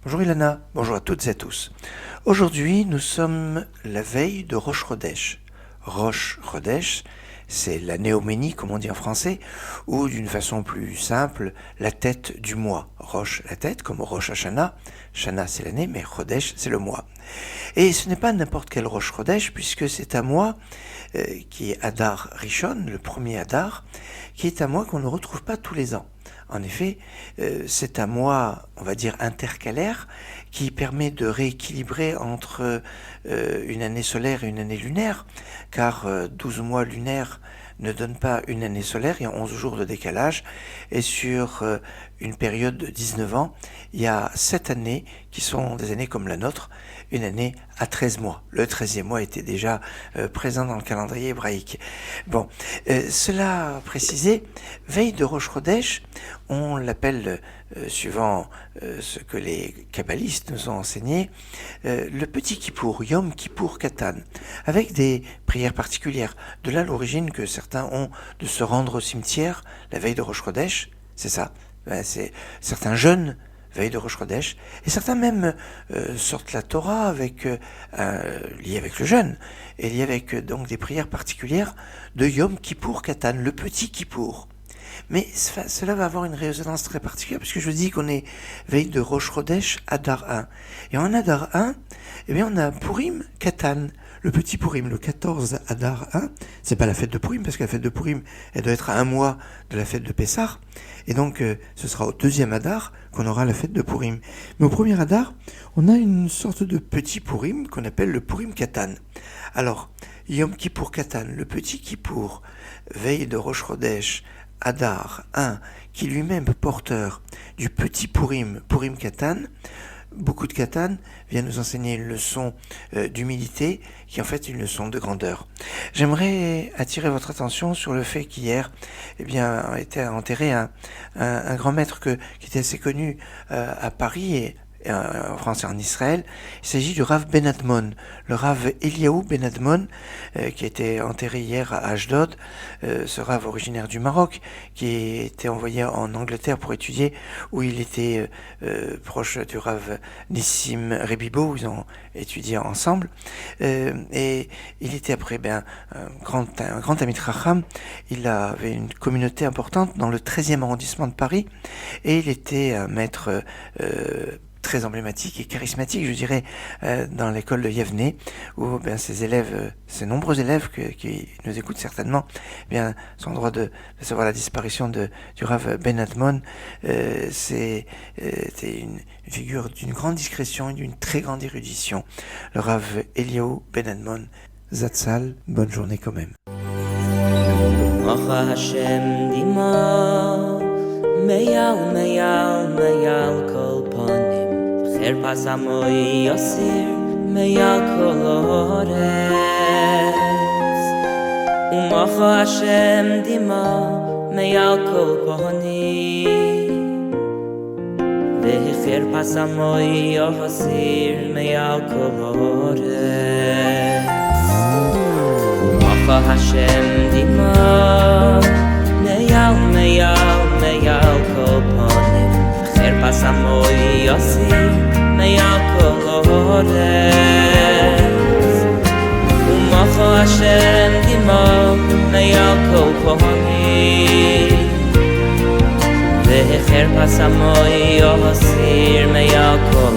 Bonjour Ilana, bonjour à toutes et à tous. Aujourd'hui, nous sommes la veille de Rosh Chodesh. Rosh Chodesh, c'est la néoménie, comme on dit en français, ou d'une façon plus simple, la tête du mois. Rosh, la tête, comme Rosh Hashanah. Shana, c'est l'année, mais Chodesh, c'est le mois. Et ce n'est pas n'importe quel Rosh Chodesh, puisque c'est un mois qui est Adar Rishon, le premier Adar, qui est un mois qu'on ne retrouve pas tous les ans. En effet, c'est un mois, on va dire, intercalaire, qui permet de rééquilibrer entre une année solaire et une année lunaire, car 12 mois lunaires ne donnent pas une année solaire, il y a 11 jours de décalage, et sur une période de 19 ans, il y a 7 années qui sont des années comme la nôtre, une année à 13 mois. Le 13e mois était déjà présent dans le calendrier hébraïque. Bon, cela précisé, veille de Rosh Chodesh, on l'appelle, suivant ce que les kabbalistes nous ont enseigné, le petit Kippour, Yom Kippour Katan, avec des prières particulières. De là l'origine que certains ont de se rendre au cimetière la veille de Rosh Chodesh, c'est ça, c'est certains jeûnent veille de Rosh Chodesh, et certains même sortent la Torah avec lié avec le jeûne, et lié avec donc des prières particulières de Yom Kippour Katan, le petit Kippour. Mais cela va avoir une résonance très particulière, puisque je dis qu'on est veille de Rosh Chodesh Adar 1. Et en Adar 1, eh bien on a Purim Katan, le petit Purim, le 14 Adar 1. C'est pas la fête de Purim, parce que la fête de Purim, elle doit être à un mois de la fête de Pessah. Et donc, ce sera au deuxième Adar qu'on aura la fête de Purim. Mais au premier Adar, on a une sorte de petit Purim qu'on appelle le Purim Katan. Alors, Yom Kippour Katan, le petit Kippour, veille de Rosh Chodesh, Adar 1, qui lui-même porteur du petit Purim, Purim Katan. Beaucoup de Katan vient nous enseigner une leçon d'humilité qui est en fait une leçon de grandeur. J'aimerais attirer votre attention sur le fait qu'hier, eh bien, a été enterré un grand maître qui était assez connu à Paris et en France et en Israël. Il s'agit du Rav Ben Admon, le Rav Eliaou Ben Admon, qui a été enterré hier à Ashdod, ce Rav originaire du Maroc, qui a été envoyé en Angleterre pour étudier, où il était proche du Rav Nissim Rebibo, où ils ont étudié ensemble, et il était après un grand Amit Racham. Il avait une communauté importante dans le 13e arrondissement de Paris, et il était un maître très emblématique et charismatique, je dirais, dans l'école de Yavne, où ces nombreux élèves qui nous écoutent certainement, sont en droit de savoir la disparition du Rav Ben Admon. C'était une figure d'une grande discrétion et d'une très grande érudition. Le Rav Eliaou Ben Admon Zatzal, bonne journée quand même. Pas amoy yosir meya kolores Umacha Hashem dima meya kol pohani Vecher pas amoy yosir meya kolores Umacha Hashem dima meya kol pohani Vecher pas amoy yosir Me'al Umacha Hashem dima me'al kol kohani Ve'cher pas amoy yosir me'al kol